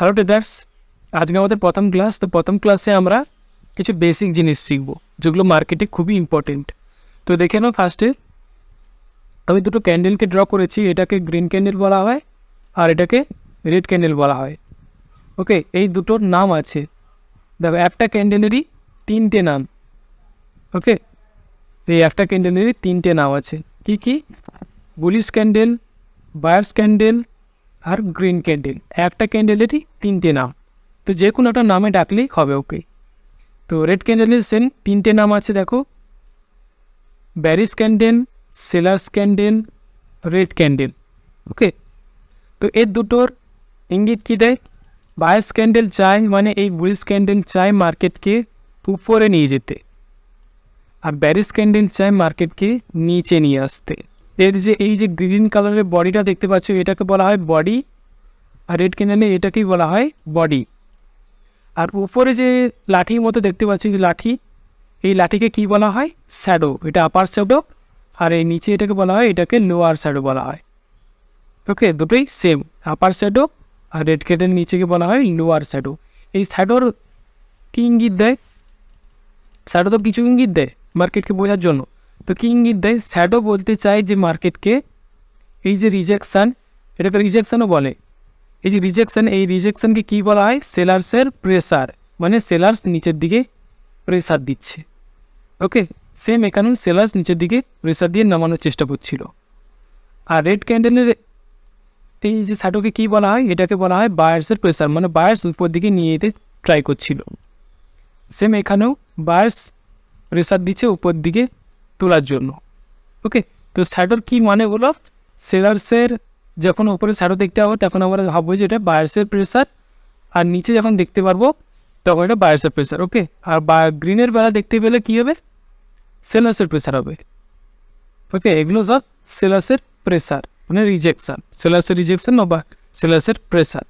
Hello traders, আজকে আমাদের প্রথম ক্লাস। তো প্রথম ক্লাসে আমরা কিছু বেসিক জিনিস শিখব যেগুলো মার্কেটে খুবই ইম্পর্টেন্ট। তো দেখে নাও, ফার্স্টে আমি দুটো ক্যান্ডেলকে ড্র করেছি। এটাকে গ্রিন ক্যান্ডেল বলা হয় আর এটাকে রেড ক্যান্ডেল বলা হয়। ওকে, এই দুটোর নাম আছে। দেখো, একটা ক্যান্ডেলেরই তিনটে নাম। ওকে, এই একটা ক্যান্ডেলেরই তিনটে নাম আছে। কি কি? বুলিশ ক্যান্ডেল, বায়ার্স ক্যান্ডেল আর গ্রিন ক্যান্ডেল। একটা ক্যান্ডেলেরই তিনটে নাম, তো যে কোনো একটা নামে ডাকলেই হবে। ওকে, তো রেড ক্যান্ডেলের সেম তিনটে নাম আছে। দেখো, bearish candle, sellers candle, red candle. Okay, তো এর দুটোর ইঙ্গিত কী দেয়? বায়ার্স ক্যান্ডেল চায়, মানে এই বুলিশ ক্যান্ডেল চায় মার্কেটকে উপরে নিয়ে যেতে, আর ব্যারিস ক্যান্ডেল চায় মার্কেটকে নিচে নিয়ে আসতে। এর যে এই যে গ্রিন কালারের বডিটা দেখতে পাচ্ছ, এটাকে বলা হয় বডি, আর রেড ক্যান্ডেলে এটাকেই বলা হয় বডি। আর উপরে যে লাঠির মতো দেখতে পাচ্ছি লাঠি, এই লাঠিকে কি বলা হয়? শ্যাডো। এটা আপার শ্যাডো, আর এই নিচে এটাকে বলা হয়, এটাকে লোয়ার শ্যাডো বলা হয়। ওকে, দুটোই সেম, আপার শ্যাডো আর রেড ক্যান্ডেল নিচেকে বলা হয় লোয়ার শ্যাডো। এই শ্যাডোর কী ইঙ্গিত দেয়? শ্যাডো তো কিছু ইঙ্গিত দেয় মার্কেটকে বোঝার জন্য। তো কী ইঙ্গিত দেয়? শ্যাডো বলতে চায় যে মার্কেটকে এই যে রিজেকশান, এটাকে রিজেকশানও বলে। এই যে রিজেকশান, এই রিজেকশানকে কী বলা হয়? সেলার্সের প্রেসার, মানে সেলার্স নিচের দিকে প্রেসার দিচ্ছে। ওকে, সেম এখানেও সেলার্স নিচের দিকে প্রেসার দিয়ে নামানোর চেষ্টা করছিল। আর রেড ক্যান্ডেলের এই যে শ্যাডোকে কী বলা হয়? এটাকে বলা হয় বায়ার্সের প্রেসার, মানে বায়ার্স উপর দিকে নিয়ে যেতে ট্রাই করছিল। সেম এখানেও বায়ার্স প্রেসার দিচ্ছে উপর দিকে তোলার জন্য। ওকে, তো শ্যাডোর কী মানে হলো? সেলার্সের যখন উপরে শ্যাডো দেখতে পাবো তখন আমরা ভাববো যে এটা বায়ার্সের প্রেসার, আর নিচে যখন দেখতে পারবো তখন এটা বায়ার্সের প্রেসার। ওকে, আর গ্রিনের বেলা দেখতে পেলে কী হবে? সেলার্সের প্রেসার হবে। ওকে, এগুলো সব সেলার্সের প্রেসার, মানে রিজেকশান, সেলার্সের রিজেকশান বা সেলার্সের প্রেসার।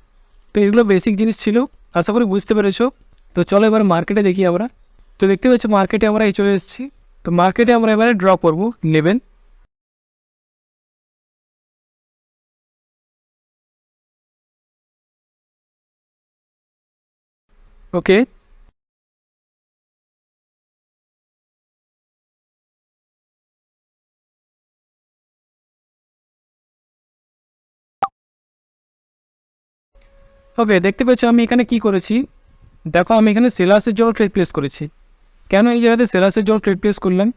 তো এগুলো বেসিক জিনিস ছিল, আশা করি বুঝতে পেরেছো। তো চলো এবার মার্কেটে দেখি আমরা। তো দেখতে পাচ্ছ মার্কেটে আমরা এই চলে এসেছি। তো মার্কেটে আমরা এবারে ড্র করবো লেভেল। ওকে, ওকে, দেখতে পাচ্ছ আমি এখানে কি করেছি। দেখো, আমি এখানে সেলার্সের জন্য ট্রেড প্লেস করেছি। কেন এই জায়গাতে সেলার্সের জন্য ট্রেড প্লেস করলাম?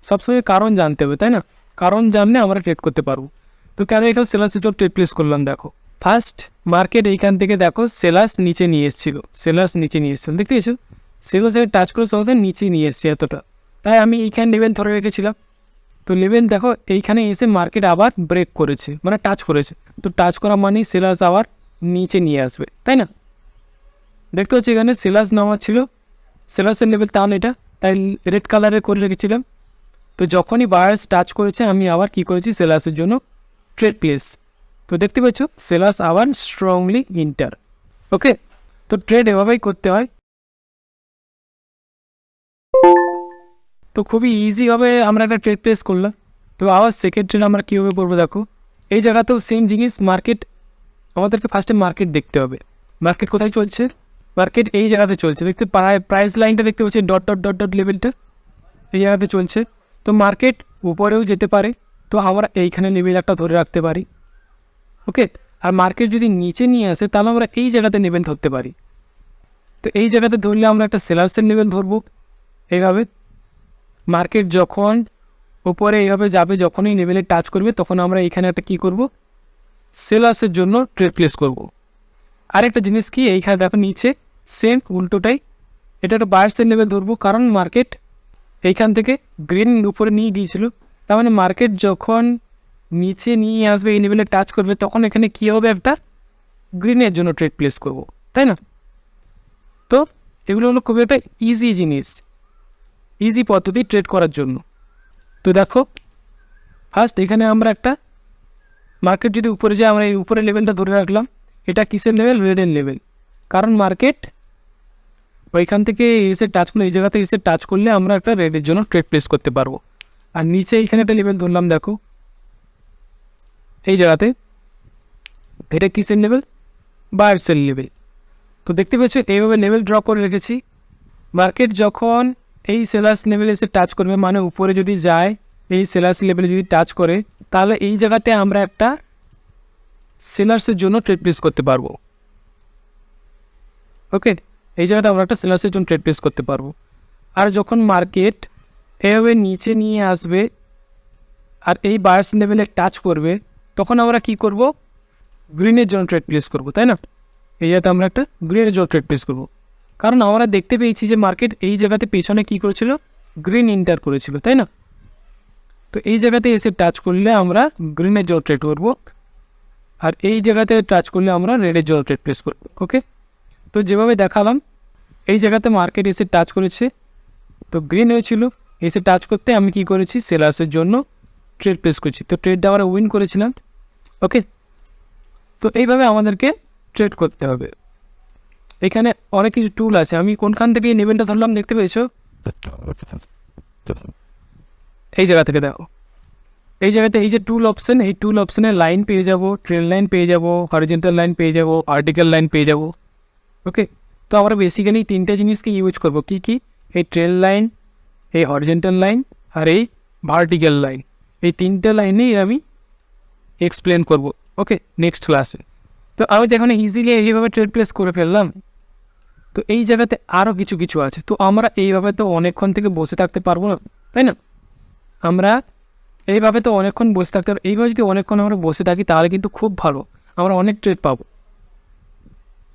সবসময় কারণ জানতে হবে, তাই না? কারণ জানলে আমরা ট্রেড করতে পারবো। তো কেন এখানে সেলার্সের জন্য ট্রেড প্লেস করলাম? দেখো, ফার্স্ট মার্কেট এইখান থেকে দেখো সেলার্স নিচে নিয়ে এসেছিলো, সেলার্স নিচে নিয়ে এসেছিল, দেখতে পেয়েছো? সেলার্স টাচ করে সঙ্গে নিচে নিয়ে এসছে এতটা, তাই আমি এইখানে লেভেল ধরে রেখেছিলাম। তো লেভেল দেখো এইখানে এসে মার্কেট আবার ব্রেক করেছে, মানে টাচ করেছে। তো টাচ করা মানেই সেলার্স আবার নিচে নিয়ে আসবে, তাই না? দেখতে পাচ্ছি এখানে সেলার্স নামা ছিল, সেলার্সের লেভেল তাহলে এটা, তাই রেড কালারের করে রেখেছিলাম। তো যখনই বায়ার্স টাচ করেছে আমি আবার কি করেছি? সেলার্সের জন্য ট্রেড প্লেস। তো দেখতে পাচ্ছ সেলার্স আবার স্ট্রংলি ইন্টার। ওকে, তো ট্রেড এভাবেই করতে হয়। তো খুবই ইজিভাবে আমরা একটা ট্রেড প্লেস করলাম। তো আবার সেকেন্ড ট্রেড আমরা কীভাবে করবো? দেখো, এই জায়গাতেও সেম জিনিস। মার্কেট, আমাদেরকে ফার্স্টে মার্কেট দেখতে হবে। মার্কেট কোথায় চলছে? মার্কেট এই জায়গাতে চলছে। দেখতে প্রাইস লাইনটা দেখতে পাচ্ছি, ডট ডট ডট ডট লেভেলটা এই জায়গাতে চলছে। তো মার্কেট উপরেও যেতে পারে, তো আমরা এইখানে লেভেল একটা ধরে রাখতে পারি। ওকে, আর মার্কেট যদি নিচে নিয়ে আসে তাহলে আমরা এই জায়গাতে লেভেল ধরতে পারি। তো এই জায়গাতে ধরলে আমরা একটা সেলার্সের লেভেল ধরবো এইভাবে। মার্কেট যখন উপরে এইভাবে যাবে, যখনই লেভেলে টাচ করবে তখন আমরা এখানে একটা কী করব? সেলার্সের জন্য ট্রেড প্লেস করব। আরেকটা জিনিস কি, এইখানে দেখো নিচে সেম উল্টোটাই, এটা একটা বায়ার্সের লেভেল ধরবো, কারণ মার্কেট এইখান থেকে গ্রিন উপরে নিয়ে গিয়েছিল। তার মানে মার্কেট যখন নিচে নিয়ে আসবে, এই লেভেলে টাচ করবে, তখন এখানে কী হবে? একটা গ্রিনের জন্য ট্রেড প্লেস করব, তাই না? তো এগুলো হলো খুবই একটা ইজি জিনিস, ইজি পদ্ধতি ট্রেড করার জন্য। তো দেখো, ফার্স্ট এখানে আমরা একটা মার্কেট যদি উপরে যায়, আমরা এই উপরের লেভেলটা ধরে রাখলাম। এটা কিসের লেভেল? রেডের লেভেল, কারণ মার্কেট ওইখান থেকে এসে টাচ করলে, এই জায়গাতে এসে টাচ করলে আমরা একটা রেডের জন্য ট্রেড প্লেস করতে পারবো। আর নিচে এইখানে একটা লেভেল ধরলাম, দেখো এই জায়গাতে, এটা কিসের লেভেল? বায়ার্সের লেভেল। তো দেখতে পাচ্ছ এইভাবে লেভেল ড্র করে রেখেছি। মার্কেট যখন এই সেলার্স লেভেলে এসে টাচ করবে, মানে উপরে যদি যায়, এই সেলার্স লেভেলে যদি টাচ করে, তাহলে এই জায়গাতে আমরা একটা সেলার্সের জন্য ট্রেড প্লেস করতে পারবো। ওকে, এই জায়গাতে আমরা একটা সেলার্সের জন্য ট্রেড প্লেস করতে পারবো। আর যখন মার্কেট এভাবে নিচে নিয়ে আসবে আর এই বায়ার্স লেভেলে টাচ করবে, তখন আমরা কি করব, গ্রিনের জন্য ট্রেড প্লেস করব, তাই না? এই জায়গাতে আমরা একটা গ্রিনের জন্য ট্রেড প্লেস করব, কারণ আমরা দেখতে পেয়েছি যে মার্কেট এই জায়গাতে পেছনে কি করেছিল, গ্রিন এন্টার করেছিল, তাই না? তো এই জায়গাতে এসে টাচ করলে আমরা গ্রিনের জন্য ট্রেড করব, আর এই জায়গাতে টাচ করলে আমরা রেডের জন্য ট্রেড প্লেস করব। ওকে, তো যেভাবে দেখালাম, এই জায়গাতে মার্কেট এসে টাচ করেছে, তো গ্রিন হয়েছিল, এসে টাচ করতে আমি কি করেছি, সেলার্সের জন্য ট্রেড প্লেস করছি। তো ট্রেডটা আমরা উইন করেছিলাম। ওকে, তো এইভাবে আমাদেরকে ট্রেড করতে হবে। এখানে অনেক কিছু টুল আছে, আমি কোনখান থেকে এই লেভেলটা ধরলাম দেখতে পেয়েছো, এই জায়গা থেকে দেখো, এই জায়গাতে এই যে টুল অপশান, এই টুল অপশানে লাইন পেয়ে যাব, ট্রেন লাইন পেয়ে যাব, হরিজন্টাল লাইন পেয়ে যাব, ভার্টিক্যাল লাইন পেয়ে যাব। ওকে, তো আমরা বেসিক্যালি তিনটে জিনিসকে ইউজ করব। কি কি? এই ট্রেন লাইন, এই হরিজন্টাল লাইন, আর এই ভার্টিক্যাল লাইন। এই তিনটে লাইনেই আমি এক্সপ্লেন করব। ওকে, নেক্সট ক্লাসে। তো আমি তো এখন ইজিলি এইভাবে ট্রেড প্লেস করে ফেললাম। তো এই জায়গাতে আরও কিছু কিছু আছে। তো আমরা এইভাবে তো অনেকক্ষণ থেকে বসে থাকতে পারবো না, তাই না? আমরা এইভাবে তো অনেকক্ষণ বসে থাকতে পারবো। এইভাবে যদি অনেকক্ষণ আমরা বসে থাকি তাহলে কিন্তু খুব ভালো, আমরা অনেক ট্রেড পাবো।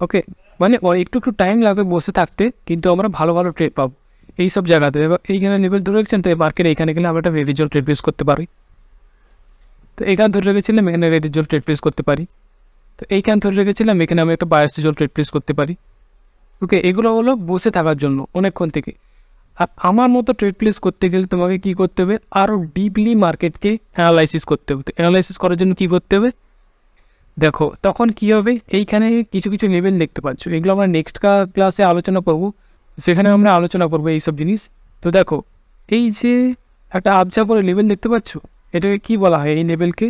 ওকে, মানে একটু একটু টাইম লাগবে বসে থাকতে, কিন্তু আমরা ভালো ভালো ট্রেড পাবো এই সব জায়গাতে। এবার এইখানে লেভেল ধরে রেখেছেন, তো এই মার্কেট এইখানে গেলে আমরা একটা রেডির জন্য ট্রেড প্লেস করতে পারি। তো এইখানে ধরে রেখেছিলাম, এখানে রেডির জন্য ট্রেড প্লেস করতে পারি। তো এইখানে ধরে রেখেছিলাম, এখানে আমি একটা বায়ার্সের জন্য ট্রেড প্লেস করতে পারি। ওকে, এগুলো হলো বসে থাকার জন্য অনেকক্ষণ থেকে। আর আমার মতো ট্রেড প্লেস করতে গেলে তোমাকে কী করতে হবে, আরও ডিপলি মার্কেটকে অ্যানালাইসিস করতে হবে। তো অ্যানালাইসিস করার জন্য কী করতে হবে, দেখো তখন কী হবে, এইখানে কিছু কিছু লেভেল দেখতে পাচ্ছ, এগুলো আমরা নেক্সট ক্লাসে আলোচনা করব, সেখানে আমরা আলোচনা করবো এইসব জিনিস। তো দেখো, এই যে একটা আবজা করে লেভেল দেখতে পাচ্ছ, এটাকে কী বলা হয়, এই লেভেলকে,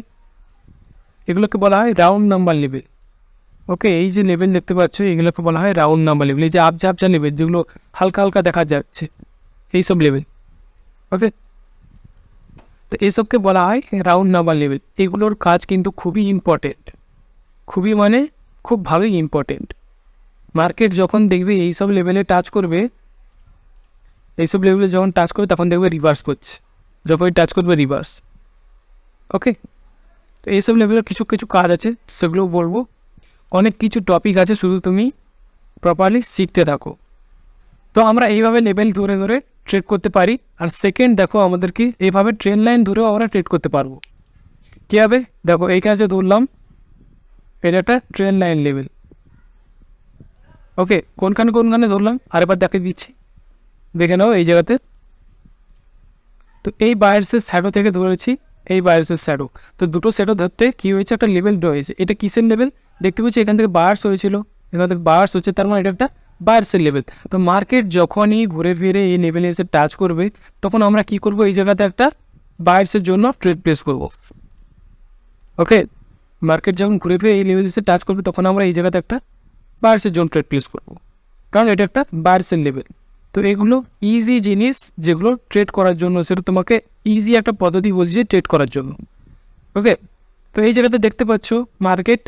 এগুলোকে বলা হয় রাউন্ড নাম্বার লেভেল। ওকে, এই যে লেভেল দেখতে পাচ্ছ, এগুলোকে বলা হয় রাউন্ড নাম্বার লেভেল। এই যে আবজা আবজা লেভেল, যেগুলো হালকা হালকা দেখা যাচ্ছে, এইসব লেভেল। ওকে, তো এইসবকে বলা হয় রাউন্ড নাম্বার লেভেল। এগুলোর কাজ কিন্তু খুবই ইম্পর্টেন্ট, খুবই মানে খুব ভালোই ইম্পর্টেন্ট। মার্কেট যখন দেখবে এইসব লেভেলে টাচ করবে, এইসব লেভেলে যখন টাচ করবে তখন দেখবে রিভার্স করছে, যখনই টাচ করবে রিভার্স। ওকে, তো এইসব লেভেলের কিছু কিছু কাজ আছে, সেগুলো বলবো। অনেক কিছু টপিক আছে, শুধু তুমি প্রপারলি শিখতে থাকো। তো আমরা এইভাবে লেভেল ধরে ধরে ট্রেড করতে পারি। আর সেকেন্ড দেখো, আমাদেরকে এইভাবে ট্রেন লাইন ধরেও আমরা ট্রেড করতে পারবো। কীভাবে? দেখো, এই কাজে ধরলাম, এটা একটা ট্রেন লাইন লেভেল। ওকে, কোনখানে কোনখানে ধরলাম আরেকবার দেখে দিচ্ছি, দেখে নাও এই জায়গাতে। তো এই বায়ার্সের শ্যাডো থেকে ধরেছি, এই বায়ার্সের শ্যাডো। তো দুটো শ্যাডো ধরতে কী হয়েছে, একটা লেভেল ড্র হয়েছে। এটা কিসের লেভেল দেখতে পাচ্ছি, এখান থেকে বায়ার্স হয়েছিল, এখান থেকে বায়ার্স হচ্ছে, তার মানে এটা একটা বায়ার্সের লেভেল। তো মার্কেট যখনই ঘুরে ফিরে এই লেভেলে এসে টাচ করবে, তখন আমরা কি করব, এই জায়গাতে একটা বায়ার্সের জন্য ট্রেড প্লেস করব। ওকে, মার্কেট যখন ঘুরে ফিরে এই লেভেলে এসে টাচ করবে, তখন আমরা এই জায়গাতে একটা বায়ার্সের জন্য ট্রেড প্লেস করব, কারণ এটা একটা বায়ার্সের লেভেল। তো এগুলো ইজি জিনিস, যেগুলো ট্রেড করার জন্য, সেটা তোমাকে ইজি একটা পদ্ধতি বলছে ট্রেড করার জন্য। ওকে, তো এই জায়গাতে দেখতে পাচ্ছ, মার্কেট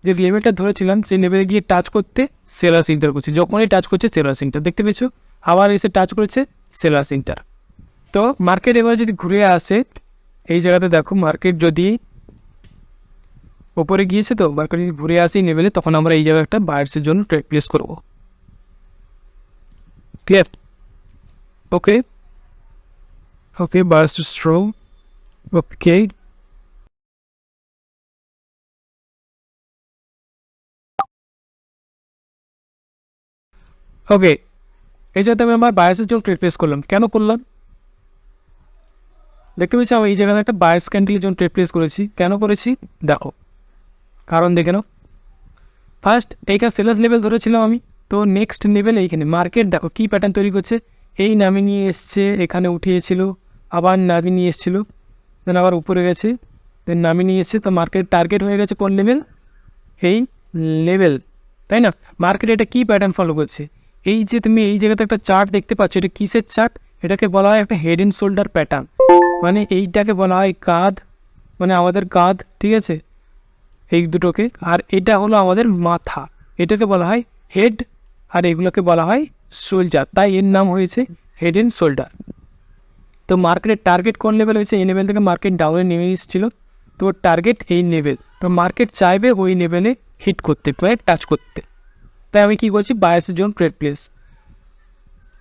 যে লেভেলটা ধরেছিলাম, সেই লেভেলে গিয়ে টাচ করতে সেলার্স ইন্টার করছে। যখনই টাচ করছে সেলার্স ইন্টার, দেখতে পেয়েছো, আবার এসে টাচ করেছে সেলার্স ইন্টার। তো মার্কেট এবার যদি ঘুরে আসে, এই জায়গাতে দেখো, মার্কেট যদি ওপরে গিয়েছে, তো মার্কেট যদি ঘুরে আসে এই লেভেলে, তখন আমরা এই জায়গায় একটা বায়ার্সের জন্য ট্রেড প্লেস করবো। ক্লিয়ার? ওকে, ওকে, বায়ার্স টু স্ট্রং। ওকে, ওকে, এই জায়গাতে আমি আমার বায়ার্সের জন্য ট্রেড প্লেস করলাম। কেন করলাম? দেখতে পেয়েছি, আমি এই জায়গাতে একটা বায়ার্স ক্যান্ডেলের জন্য ট্রেড প্লেস করেছি। কেন করেছি দেখো, কারণ দেখে নাও। ফার্স্ট এইখানে সেলার্স লেভেল ধরেছিলাম আমি, তো নেক্সট লেভেল এইখানে মার্কেট দেখো কী প্যাটার্ন তৈরি করছে, এই নামিয়ে নিয়ে এসছে, এখানে উঠিয়েছিল, আবার নামিয়ে নিয়ে এসেছিলো, দেন আবার উপরে গেছে, দেন নামিয়ে নিয়ে এসছে। তো মার্কেট টার্গেট হয়ে গেছে কোন লেভেল, এই লেভেল, তাই না? মার্কেট এটা কী প্যাটার্ন ফলো করছে, এই যে তুমি এই জায়গাতে একটা চার্ট দেখতে পাচ্ছ, এটা কিসের চার্ট? এটাকে বলা হয় একটা হেড অ্যান্ড শোল্ডার প্যাটার্ন, মানে এইটাকে বলা হয় কাঁধ, মানে আমাদের কাঁধ, ঠিক আছে, এই দুটোকে, আর এটা হলো আমাদের মাথা, এটাকে বলা হয় হেড, আর এগুলোকে বলা হয় শোল্ডার, তাই এর নাম হয়েছে হেড অ্যান্ড শোল্ডার। তো মার্কেটের টার্গেট কোন লেভেল হয়েছে? এই লেভেল থেকে মার্কেট ডাউনে নেমে এসেছিলো, তো টার্গেট এই লেভেল, তো মার্কেট চাইবে ওই লেভেলে হিট করতে, মানে টাচ করতে, তাই আমি কী করছি, বায়াসের জন্য ট্রেড প্লেস।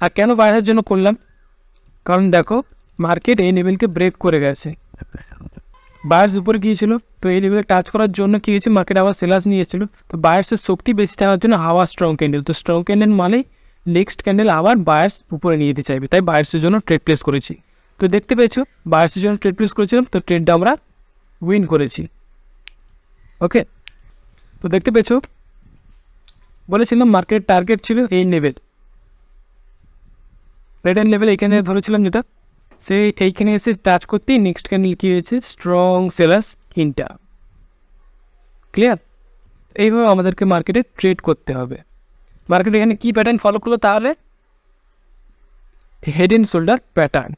আর কেন বায়াসের জন্য করলাম? কারণ দেখো মার্কেট এই লেভেলকে ব্রেক করে গেছে, বায়ার্স উপরে গিয়েছিল, তো এই লেভেলে টাচ করার জন্য কী হয়েছে, মার্কেট আবার সেলার্স নিয়ে এসেছিলো, তো বায়ার্সের শক্তি বেশি থাকার জন্য আবার স্ট্রং ক্যান্ডেল, তো স্ট্রং ক্যান্ডেল মানে নেক্সট ক্যান্ডেল আবার বায়ার্স উপরে নিয়ে যেতে চাইবে, তাই বায়ার্সের জন্য ট্রেড প্লেস করেছি। তো দেখতে পেয়েছো বায়ার্সের জন্য ট্রেড প্লেস করেছিলাম, তো ট্রেডটা আমরা উইন করেছি। ওকে, তো দেখতে পেয়েছো বলেছিলাম মার্কেটের টার্গেট ছিল এই লেভেল, রেড অ্যান্ড লেভেল এইখানে ধরেছিলাম, যেটা সে এইখানে এসে টাচ করতেই নেক্সট ক্যান্ডেল কী হয়েছে, স্ট্রং সেলার্স ইনটা, ক্লিয়ার? এইভাবে আমাদেরকে মার্কেটে ট্রেড করতে হবে। মার্কেট এখানে কী প্যাটার্ন ফলো করলো তাহলে? Head and shoulder pattern.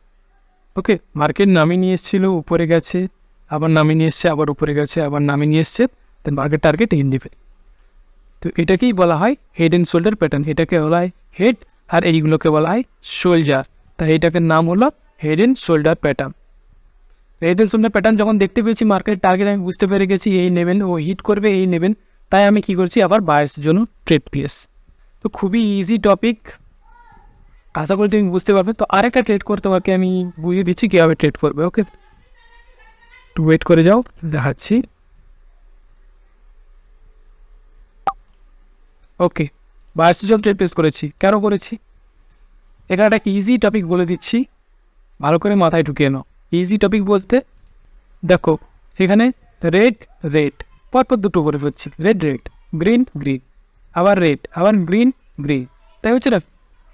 Okay, market নামিয়ে নিয়ে এসেছিলো, উপরে গেছে, আবার নামিয়ে নিয়ে এসছে, আবার উপরে গেছে, আবার নামিয়ে নিয়ে এসছে, দেন মার্কেট টার্গেট ইন দিবে। তো এটাকেই বলা হয় হেড অ্যান্ড শোল্ডার প্যাটার্ন, এটাকে বলা হয় হেড, আর এইগুলোকে বলা হয় শোল্ডার, তাই এটাকে নাম হলো head and shoulder pattern. Head and shoulder pattern যখন দেখতে পেয়েছি মার্কেট টার্গেট, আমি বুঝতে পেরে গেছি এই নেবেন, ও হিট করবে এই নেবেন, তাই আমি কী করছি, আবার বায়ার্সের জন্য ট্রেড প্লেস। তো খুবই ইজি টপিক, আশা করি তুমি বুঝতে পারবে। তো আরেকটা ট্রেড করতে তোমাকে আমি বুঝিয়ে দিচ্ছি কীভাবে ট্রেড করবে। ওকে, একটু ওয়েট করে যাও, দেখাচ্ছি। ওকে, বায়ার্সের জন্য ট্রেড প্লেস করেছি, কেন করেছি? এখানে একটা ইজি টপিক বলে দিচ্ছি, ভালো করে মাথায় ঢুকিয়ে নাও। ইজি টপিক বলতে দেখো এখানে রেড রেড, পরপর দুটো করে হচ্ছে, রেড রেড, গ্রিন গ্রিন, আবার রেড, আবার গ্রিন গ্রিন, তাই হচ্ছে না,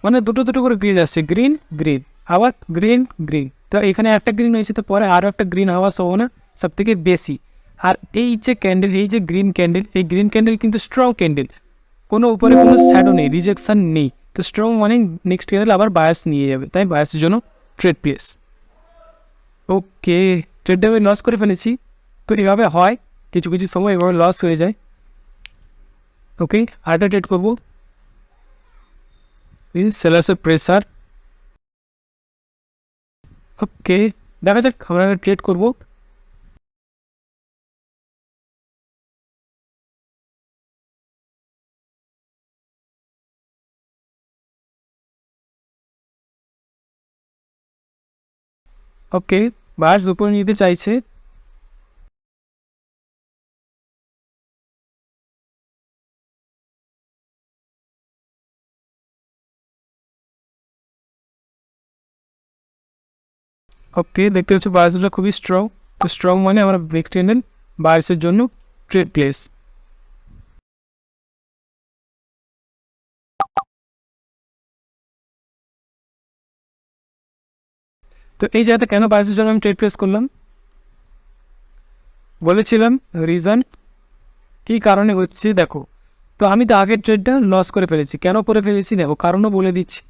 মানে দুটো দুটো করে গ্রিন আসছে, গ্রিন গ্রিন, আবার গ্রিন গ্রিন, তো এখানে একটা গ্রিন হয়েছে, তো পরে আরও একটা গ্রিন হওয়ার সম্ভাবনা সব থেকে বেশি। আর এই যে ক্যান্ডেল, এই যে গ্রিন ক্যান্ডেল, এই গ্রিন ক্যান্ডেল কিন্তু স্ট্রং ক্যান্ডেল, কোনো উপরে কোনো শ্যাডো নেই, রিজেকশান নেই, তো স্ট্রং মানে নেক্সট ক্যান্ডেল আবার বায়াস নিয়ে যাবে, তাই বায়াসের জন্য ট্রেড প্লেস। ওকে, ট্রেডটা আমি লস করে ফেলেছি, তো এভাবে হয় কিছু কিছু সময়, এভাবে লস হয়ে যায়। ওকে, আরেকটা ট্রেড করবো, সেলার্সের প্রেসার। ওকে, দেখা যাক আমরা ট্রেড করবো। ওকে, বায়ার্স উপরে নিতে চাইছে, ওকে দেখতে হচ্ছে বায়ার্সটা খুবই স্ট্রং, তো স্ট্রং মানে আমরা নেক্সট ক্যান্ডেল বায়ার্সের জন্য ট্রেড প্লেস। তো এই জায়গাতে কেন বায়ার্সের জন্য আমি ট্রেড প্লেস করলাম বলেছিলাম, রিজন কী কারণে হচ্ছে দেখো, তো আমি তো আগের ট্রেডটা লস করে ফেলেছি, কেন করে ফেলেছি দেখো, কারণও বলে দিচ্ছি,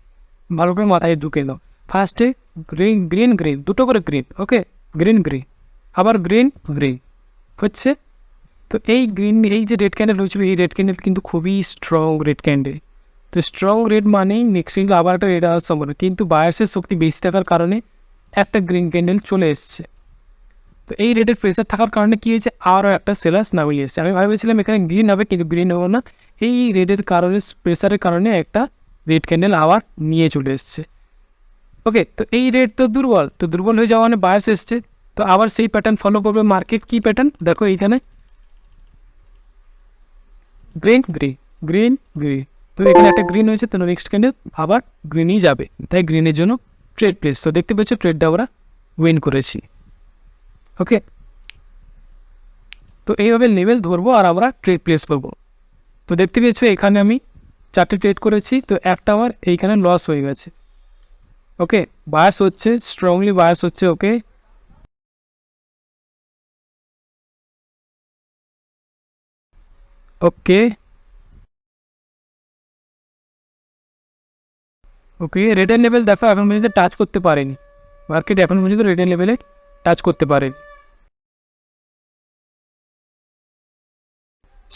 ভালো করে মাথায় ঢুকে দাও। ফার্স্টে গ্রিন গ্রিন গ্রিন, দুটো করে গ্রিন, ওকে, গ্রিন গ্রিন, আবার গ্রিন গ্রিন হচ্ছে, তো এই গ্রিন, এই যে রেড ক্যান্ডেল হয়েছিল, এই রেড ক্যান্ডেল কিন্তু খুবই স্ট্রং রেড ক্যান্ডেল, তো স্ট্রং রেড মানেই নেক্সট ক্যান্ডেল আবার একটা রেড আসার সম্ভাবনা, কিন্তু বায়ার্সের শক্তি বেশি থাকার কারণে একটা গ্রিন ক্যান্ডেল চলে এসছে, তো এই রেডের প্রেসার থাকার কারণে কী হয়েছে, আরও একটা সেলার্স নামিয়ে এসেছে। আমি ভেবেছিলাম এখানে গ্রিন হবে, কিন্তু গ্রিন হবো না, এই রেডের কারণে প্রেসারের কারণে একটা রেড ক্যান্ডেল আবার নিয়ে চলে এসছে। ওকে, তো এই রেড তো দুর্বল, তো দুর্বল হয়ে যাওয়া মানে বায়ার্স এসছে, তো আবার সেই প্যাটার্ন ফলো করবে মার্কেট। কী প্যাটার্ন দেখো, এইখানে গ্রিন গ্রিন গ্রিন গ্রিন, তো এখানে একটা গ্রিন হয়েছে, তো নেক্সট ক্যান্ডেল আবার গ্রিনই যাবে, তাই গ্রিনের জন্য ট্রেড প্লেস। তো দেখতে পাচ্ছ ট্রেডটা আমরা উইন করেছি। ওকে, তো এইভাবে লেভেল ধরবো আর আমরা ট্রেড প্লেস করবো। তো দেখতে পেয়েছো এখানে আমি 4টে ট্রেড করেছি, তো একটা আমার এইখানে লস হয়ে গেছে। ওকে, বায়ার্স হচ্ছে, স্ট্রংলি বায়ার্স হচ্ছে। ওকে, ওকে ওকে, রিটার্ন লেভেল দেখো এখন পর্যন্ত টাচ করতে পারেনি, মার্কেট এখন পর্যন্ত রিটার্ন লেভেলে টাচ করতে পারেনি।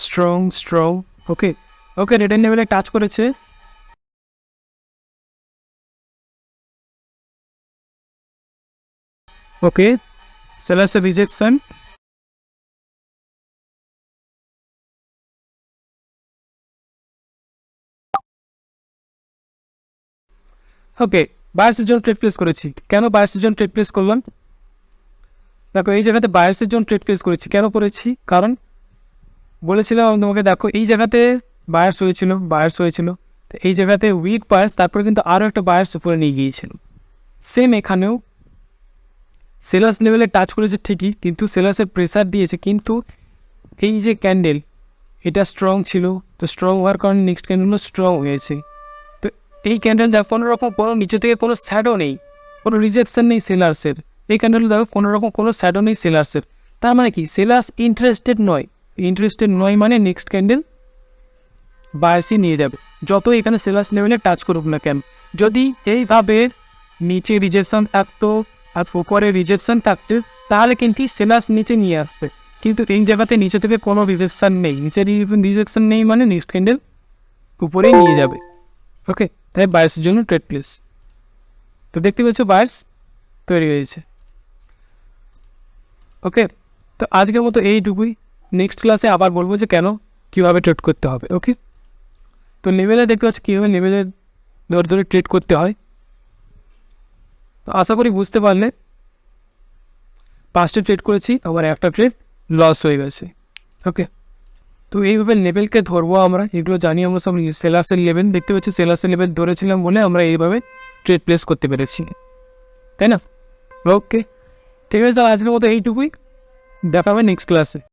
স্ট্রং স্ট্রং, ওকে ওকে, রিটার্ন লেভেলে টাচ করেছে। ওকে, সেলার্সের রিজেকশন। ওকে, বায়ার্সের জন্য ট্রেড প্লেস করেছি। কেন বায়ার্সের জন্য ট্রেড প্লেস করলাম? দেখো এই জায়গাতে বায়ার্সের জন্য ট্রেড প্লেস করেছি, কেন করেছি? কারণ বলেছিলাম আমি তোমাকে, দেখো এই জায়গাতে বায়ার্স হয়েছিল, তো এই জায়গাতে উইক বায়ার্স, তারপরে কিন্তু আরও একটা বায়ার্স উপরে নিয়ে গিয়েছিল। সেম এখানেও সেলার্স লেভেলে টাচ করেছে ঠিকই, কিন্তু সেলার্সের প্রেসার দিয়েছে, কিন্তু এই যে ক্যান্ডেল এটা স্ট্রং ছিল, তো স্ট্রং হওয়ার কারণে নেক্সট ক্যান্ডেলও স্ট্রং হয়েছে। তো এই ক্যান্ডেল দেখো কোনো রকম কোনো নিচে থেকে কোনো শ্যাডো নেই, কোনো রিজেকশন নেই সেলার্সের। এই ক্যান্ডেল দেখো কোনো রকম কোনো শ্যাডো নেই সেলার্সের। তার মানে কি সেলার্স ইন্টারেস্টেড নয় মানে নেক্সট ক্যান্ডেল বায়ার্সই নিয়ে যাবে, যত এখানে সেলার্স লেভেলে টাচ করুক না কেন। যদি এইভাবে নিচে রিজেকশন থাকতো আর উপরে রিজেকশন থাকতো, তাহলে কিন্তু সেলার্স নিচে নিয়ে আসবে, কিন্তু এই জায়গাতে নিচে থেকে কোনো রিজেকশন নেই, নিচে রিজেকশন নেই মানে নেক্সট ক্যান্ডেল উপরেই নিয়ে যাবে। ওকে, তাই বায়ার্সের জন্য ট্রেড প্লেস। তো দেখতে পাচ্ছ বায়ার্স তৈরি হয়েছে। ওকে, তো আজকের মতো এইটুকুই। নেক্সট ক্লাসে আবার বলবো যে কেন কীভাবে ট্রেড করতে হবে। ওকে, তো লেভেলে দেখতে পাচ্ছ কীভাবে লেভেলে ধরে ধরে ট্রেড করতে হয়। তো আশা করি বুঝতে পারলে। 5টা ট্রেড করেছি, আমার একটা ট্রেড লস হয়ে গেছে। ওকে, তো এইভাবে লেভেলকে ধরবো আমরা, এগুলো জানি আমরা সব। সেলার্সের লেভেল দেখতে পাচ্ছি, সেলার্সের লেভেল ধরেছিলাম বলে আমরা এইভাবে ট্রেড প্লেস করতে পেরেছি, তাই না? ওকে, ঠিক আছে, তাহলে আজকের মতো এইটুকুই, দেখা হবে নেক্সট ক্লাসে।